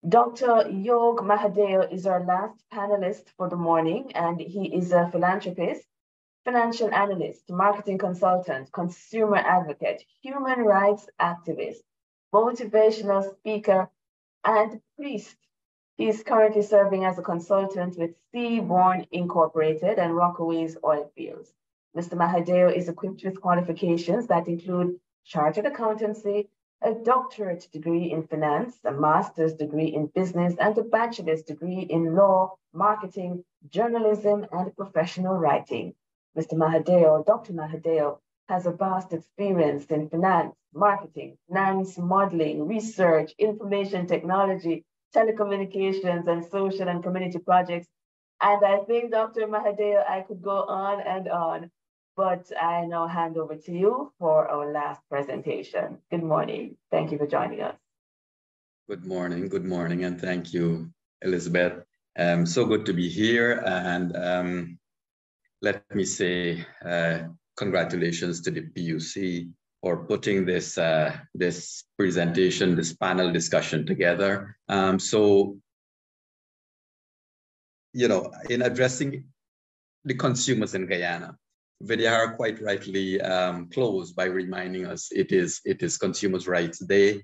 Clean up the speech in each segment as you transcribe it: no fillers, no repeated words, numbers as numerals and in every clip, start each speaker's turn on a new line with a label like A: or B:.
A: Dr. Yog Mahadeo is our last panelist for the morning, and he is a philanthropist, financial analyst, marketing consultant, consumer advocate, human rights activist, motivational speaker, and priest. He is currently serving as a consultant with Seaborn Incorporated and Rockaways Oil Fields. Mr. Mahadeo is equipped with qualifications that include chartered accountancy, a doctorate degree in finance, a master's degree in business, and a bachelor's degree in law, marketing, journalism, and professional writing. Mr. Mahadeo, Dr. Mahadeo, has a vast experience in finance, marketing, finance modeling, research, information technology, telecommunications, and social and community projects. And I think, Dr. Mahadeo, I could go on, but I now hand over to you for our last presentation. Good morning. Thank you for joining us.
B: Good morning, and thank you, Elizabeth. So good to be here, and let me say congratulations to the PUC for putting this this presentation, this panel discussion together. So, you know, in addressing the consumers in Guyana, Vidya quite rightly closed by reminding us it is Consumers' Rights Day.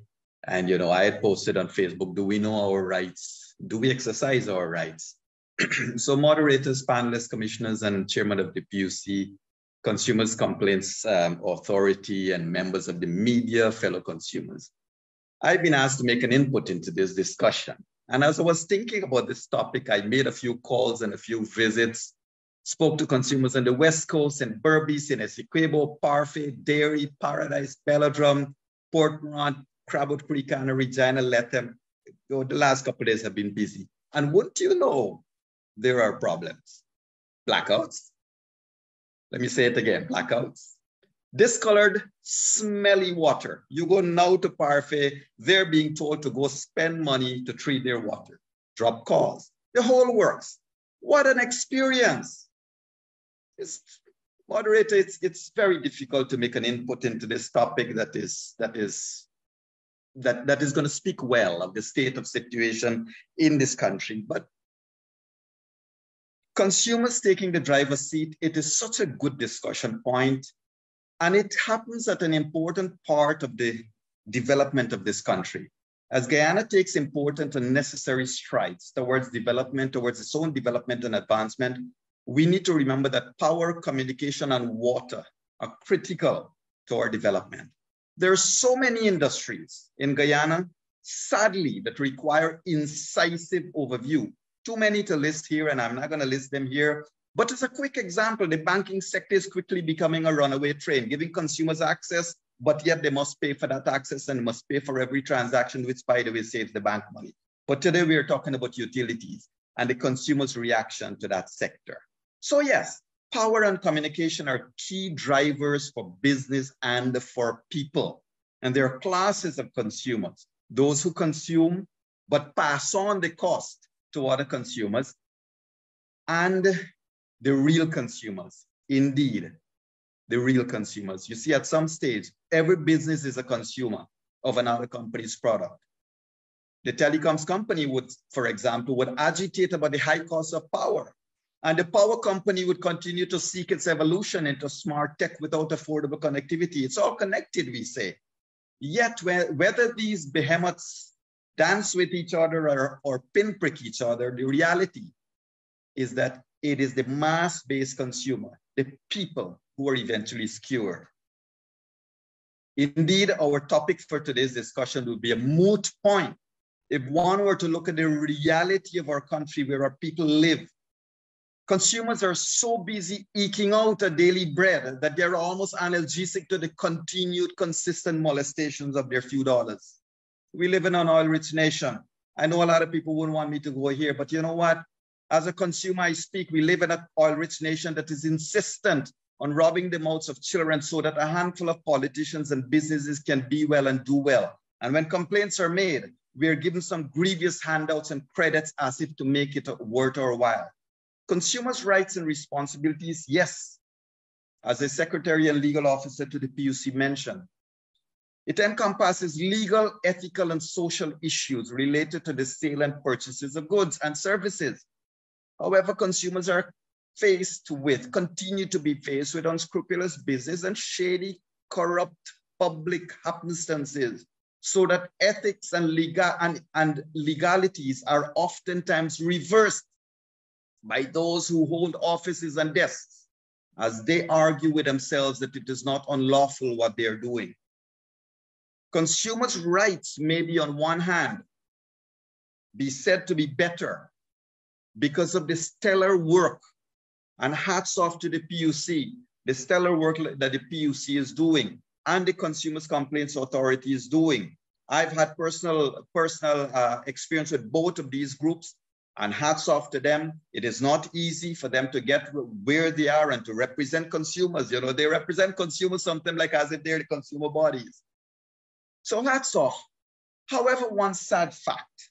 B: And, you know, I had posted on Facebook, do we know our rights? Do we exercise our rights? So moderators, panelists, commissioners, and chairman of the PUC, Consumers Complaints Authority, and members of the media, fellow consumers. I've been asked to make an input into this discussion. And as I was thinking about this topic, I made a few calls and a few visits, spoke to consumers on the West Coast, in Berbice, in Essequibo, Parfait, Dairy, Paradise, Belladrum, Port Morant, Crabwood Creek, and Regina, Lethem. The last couple of days have been busy. And wouldn't you know, there are problems. Blackouts. Let me say it again, blackouts. Discolored, smelly water. You go now to Parfait, they're being told to go spend money to treat their water. Drop calls, the whole works. What an experience. Moderator, it's very difficult to make an input into this topic that is going to speak well of the state of situation in this country. But consumers taking the driver's seat, it is such a good discussion point, and it happens at an important part of the development of this country. As Guyana takes important and necessary strides towards development, towards its own development and advancement, we need to remember that power, communication, and water are critical to our development. There are so many industries in Guyana, sadly, that require incisive overview. Too many to list here, and I'm not going to list them here. But as a quick example, the banking sector is quickly becoming a runaway train, giving consumers access, but yet they must pay for that access and must pay for every transaction, which, by the way, saves the bank money. But today we are talking about utilities and the consumer's reaction to that sector. So yes, power and communication are key drivers for business and for people. And there are classes of consumers, those who consume but pass on the cost to other consumers, and the real consumers, indeed, the real consumers. You see, at some stage, every business is a consumer of another company's product. The telecoms company would, for example, would agitate about the high cost of power. And the power company would continue to seek its evolution into smart tech without affordable connectivity. It's all connected, we say. Yet, whether these behemoths dance with each other or pinprick each other, the reality is that it is the mass-based consumer, the people, who are eventually skewered. Indeed, our topic for today's discussion will be a moot point if one were to look at the reality of our country where our people live. Consumers are so busy eking out a daily bread that they're almost analgesic to the continued, consistent molestations of their few dollars. We live in an oil-rich nation. I know a lot of people wouldn't want me to go here, but you know what? As a consumer, I speak, we live in an oil-rich nation that is insistent on robbing the mouths of children so that a handful of politicians and businesses can be well and do well. And when complaints are made, we are given some grievous handouts and credits as if to make it worth our while. Consumers' rights and responsibilities, yes. As the Secretary and Legal Officer to the PUC mentioned, It encompasses legal, ethical, and social issues related to the sale and purchases of goods and services. However, consumers are continue to be faced with unscrupulous business and shady, corrupt public happenstances, so that ethics and legalities are oftentimes reversed by those who hold offices and desks, as they argue with themselves that it is not unlawful what they're doing. Consumers' rights may be, on one hand, be said to be better because of the stellar work, and hats off to the PUC, the stellar work that the PUC is doing and the Consumers Complaints Authority is doing. I've had personal experience with both of these groups, and hats off to them. It is not easy for them to get where they are and to represent consumers. You know, they represent consumers something like as if they're the consumer bodies. So hats off. However, one sad fact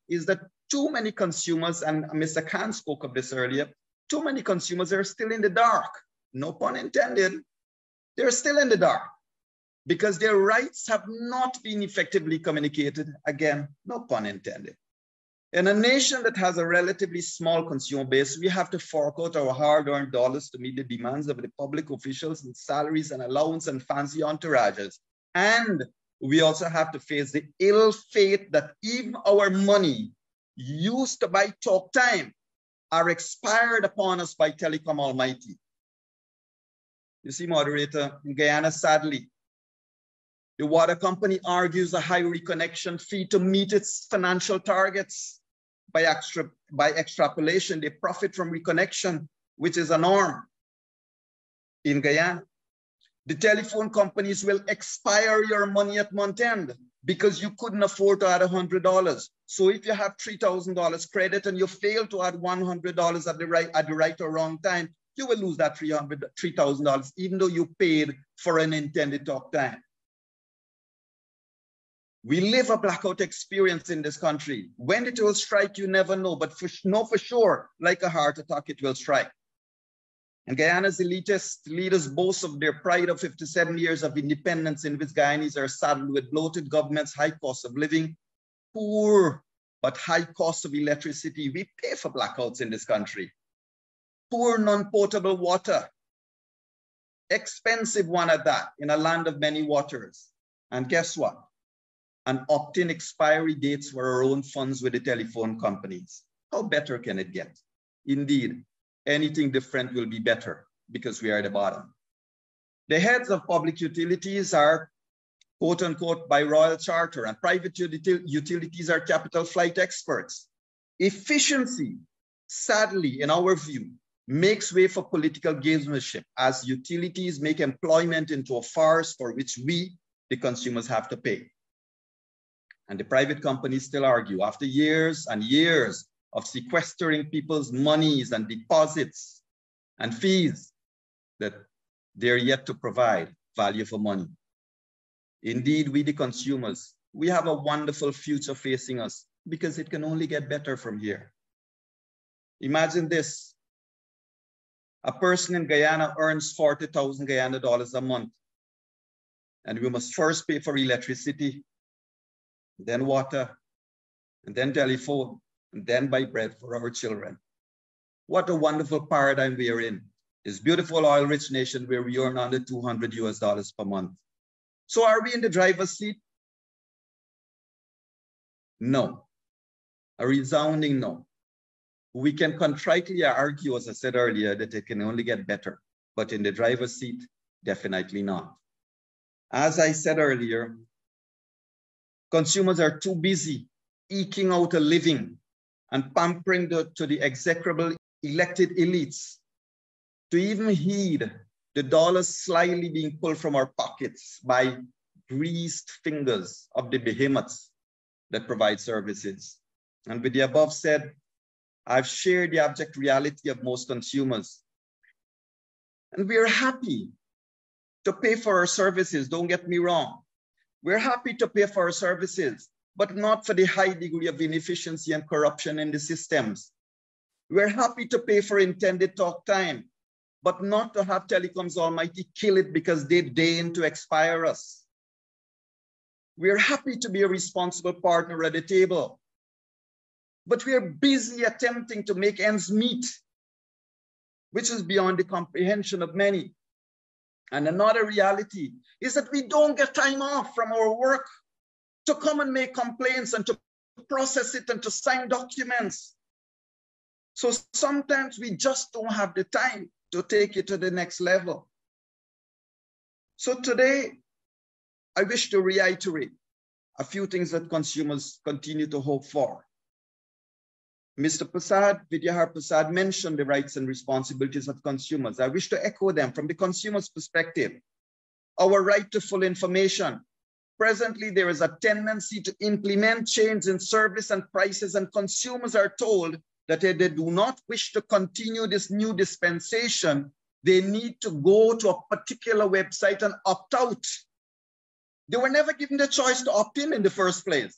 B: is that too many consumers, and Mr. Khan spoke of this earlier, too many consumers are still in the dark. No pun intended. They're still in the dark because their rights have not been effectively communicated. Again, no pun intended. In a nation that has a relatively small consumer base, we have to fork out our hard-earned dollars to meet the demands of the public officials and salaries and allowance and fancy entourages. And we also have to face the ill fate that even our money used to buy talk time are expired upon us by Telecom Almighty. You see, moderator, in Guyana, sadly, the water company argues a high reconnection fee to meet its financial targets. By extrapolation, they profit from reconnection, which is a norm in Guyana. The telephone companies will expire your money at month end because you couldn't afford to add $100. So if you have $3,000 credit and you fail to add $100 at the right or wrong time, you will lose that $3,000, even though you paid for an intended talk time. We live a blackout experience in this country. When it will strike, you never know, but know for sure, like a heart attack, it will strike. And Guyana's elitist leaders boast of their pride of 57 years of independence, in which Guyanese are saddled with bloated governments, high cost of living, poor but high cost of electricity. We pay for blackouts in this country. Poor non-potable water, expensive one at that, in a land of many waters. And guess what? And opt-in expiry dates for our own funds with the telephone companies. How better can it get? Indeed, anything different will be better because we are at the bottom. The heads of public utilities are, quote unquote, by royal charter, and private utilities are capital flight experts. Efficiency, sadly, in our view, makes way for political gamesmanship as utilities make employment into a farce for which we, the consumers, have to pay. And the private companies still argue, after years and years of sequestering people's monies and deposits and fees, that they're yet to provide value for money. Indeed, we, the consumers, we have a wonderful future facing us because it can only get better from here. Imagine this. A person in Guyana earns 40,000 Guyana dollars a month. And we must first pay for electricity, then water, and then telephone, and then buy bread for our children. What a wonderful paradigm we are in. This beautiful oil-rich nation where we earn under $200 US per month. So are we in the driver's seat? No. A resounding no. We can contritely argue, as I said earlier, that it can only get better, but in the driver's seat, definitely not. As I said earlier, consumers are too busy eking out a living and pampering to the execrable elected elites to even heed the dollars slyly being pulled from our pockets by greased fingers of the behemoths that provide services. And with the above said, I've shared the abject reality of most consumers. And we're happy to pay for our services, don't get me wrong. We're happy to pay for our services, but not for the high degree of inefficiency and corruption in the systems. We're happy to pay for intended talk time, but not to have telecoms almighty kill it because they deign to expire us. We're happy to be a responsible partner at the table, but we're busy attempting to make ends meet, which is beyond the comprehension of many. And another reality is that we don't get time off from our work to come and make complaints and to process it and to sign documents. So sometimes we just don't have the time to take it to the next level. So today, I wish to reiterate a few things that consumers continue to hope for. Mr. Vidyahar Prasad mentioned the rights and responsibilities of consumers. I wish to echo them from the consumer's perspective. Our right to full information. Presently, there is a tendency to implement change in service and prices, and consumers are told that if they do not wish to continue this new dispensation, they need to go to a particular website and opt out. They were never given the choice to opt in the first place.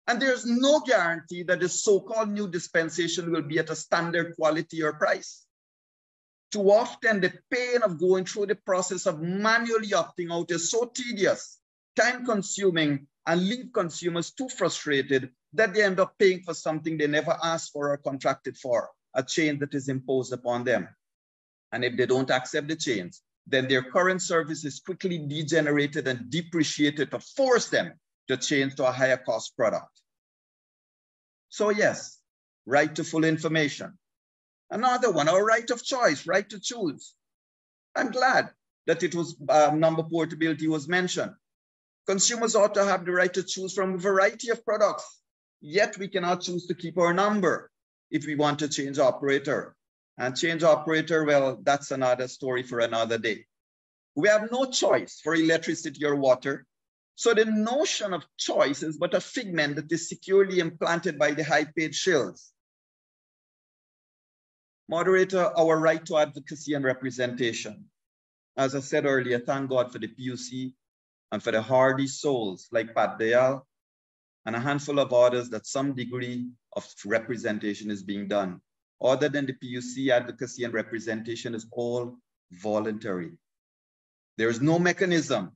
B: And there's no guarantee that the so-called new dispensation will be at a standard quality or price. Too often, the pain of going through the process of manually opting out is so tedious, time-consuming, and leave consumers too frustrated that they end up paying for something they never asked for or contracted for, a change that is imposed upon them. And if they don't accept the change, then their current service is quickly degenerated and depreciated to force them to change to a higher cost product. So yes, right to full information. Another one, our right of choice, right to choose. I'm glad that it was number portability was mentioned. Consumers ought to have the right to choose from a variety of products, yet we cannot choose to keep our number if we want to change operator. And change operator, well, that's another story for another day. We have no choice for electricity or water. So the notion of choice is but a figment that is securely implanted by the high-paid shills. Moderator, our right to advocacy and representation. As I said earlier, thank God for the PUC and for the hardy souls like Pat Dayal and a handful of others that some degree of representation is being done. Other than the PUC, advocacy and representation is all voluntary. There is no mechanism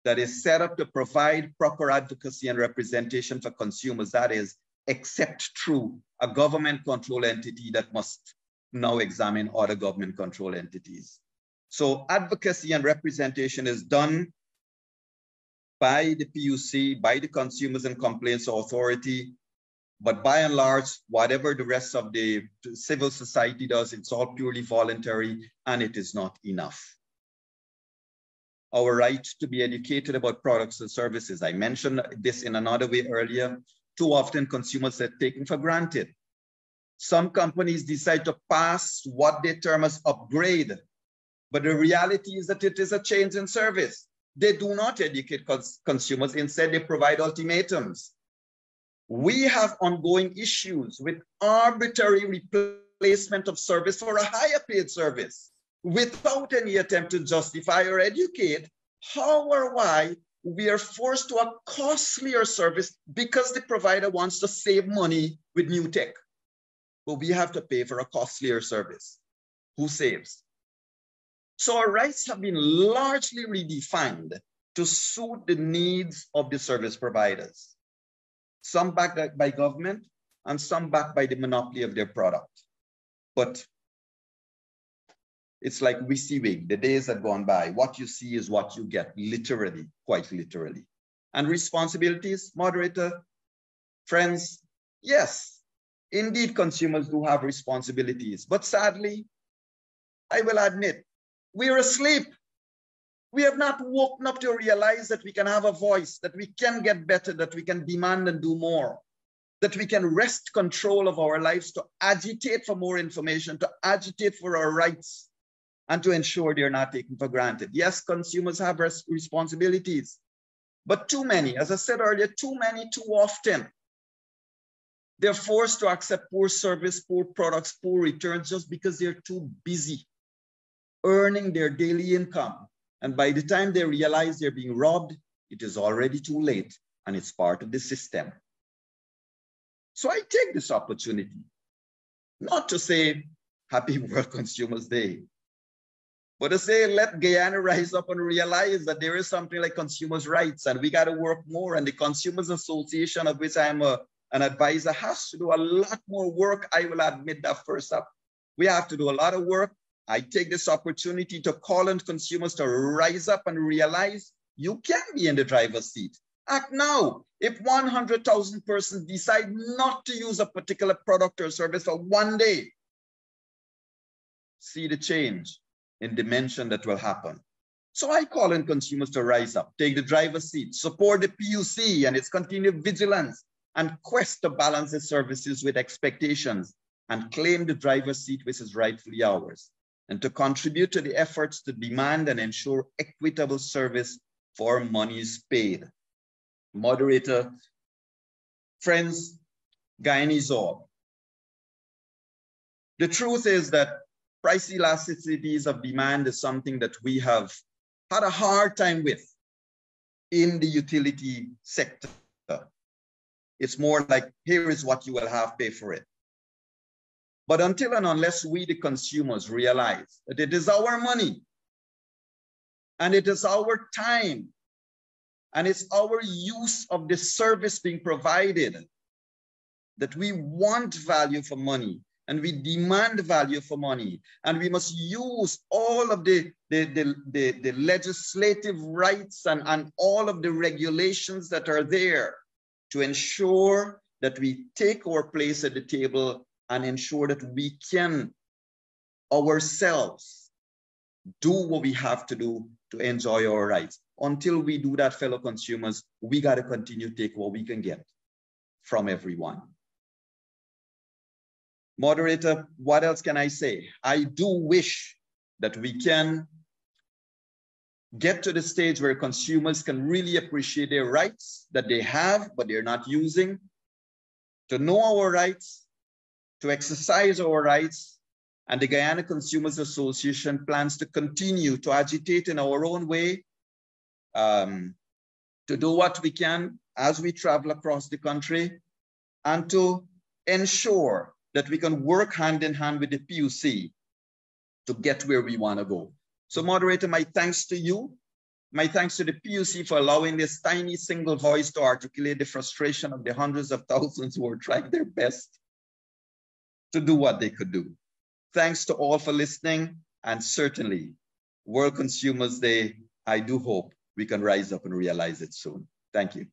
B: that is set up to provide proper advocacy and representation for consumers, that is, except through a government-controlled entity that must now examine other government-controlled entities. So advocacy and representation is done by the PUC, by the Consumers and Complaints Authority, but by and large, whatever the rest of the civil society does, it's all purely voluntary and it is not enough. Our right to be educated about products and services. I mentioned this in another way earlier. Too often consumers are taken for granted. Some companies decide to pass what they term as upgrade, but the reality is that it is a change in service. They do not educate consumers, instead they provide ultimatums. We have ongoing issues with arbitrary replacement of service for a higher paid service, without any attempt to justify or educate how or why we are forced to a costlier service because the provider wants to save money with new tech. But we have to pay for a costlier service. Who saves? So our rights have been largely redefined to suit the needs of the service providers. Some backed by government and some backed by the monopoly of their product. But it's like WYSIWYG, the days that gone by. What you see is what you get, literally, quite literally. And responsibilities, moderator, friends, yes, indeed consumers do have responsibilities. But sadly, I will admit, we're asleep. We have not woken up to realize that we can have a voice, that we can get better, that we can demand and do more, that we can wrest control of our lives to agitate for more information, to agitate for our rights, and to ensure they're not taken for granted. Yes, consumers have responsibilities, but too many, as I said earlier, too many, too often. They're forced to accept poor service, poor products, poor returns just because they're too busy earning their daily income. And by the time they realize they're being robbed, it is already too late and it's part of the system. So I take this opportunity not to say Happy World Consumers Day, But to say, let Guyana rise up and realize that there is something like consumers' rights and we got to work more. And the Consumers Association, of which I'm an advisor, has to do a lot more work. I will admit that first up. We have to do a lot of work. I take this opportunity to call on consumers to rise up and realize you can be in the driver's seat. Act now. If 100,000 persons decide not to use a particular product or service for one day, see the change in dimension that will happen. So I call on consumers to rise up, take the driver's seat, support the PUC and its continued vigilance, and quest to balance its services with expectations and claim the driver's seat which is rightfully ours, and to contribute to the efforts to demand and ensure equitable service for monies paid. Moderator, friends, Guyanese all. The truth is that price elasticities of demand is something that we have had a hard time with in the utility sector. It's more like, here is what you will have, pay for it. But until and unless we, the consumers, realize that it is our money and it is our time and it's our use of the service being provided, that we want value for money and we demand value for money, and we must use all of the legislative rights and all of the regulations that are there to ensure that we take our place at the table and ensure that we can ourselves do what we have to do to enjoy our rights. Until we do that, fellow consumers, we got to continue to take what we can get from everyone. Moderator, what else can I say? I do wish that we can get to the stage where consumers can really appreciate their rights that they have, but they're not using, to know our rights, to exercise our rights. And the Guyana Consumers Association plans to continue to agitate in our own way, to do what we can as we travel across the country, and to ensure that we can work hand in hand with the PUC to get where we want to go. So moderator, my thanks to you. My thanks to the PUC for allowing this tiny single voice to articulate the frustration of the hundreds of thousands who are trying their best to do what they could do. Thanks to all for listening, and certainly World Consumers Day, I do hope we can rise up and realize it soon. Thank you.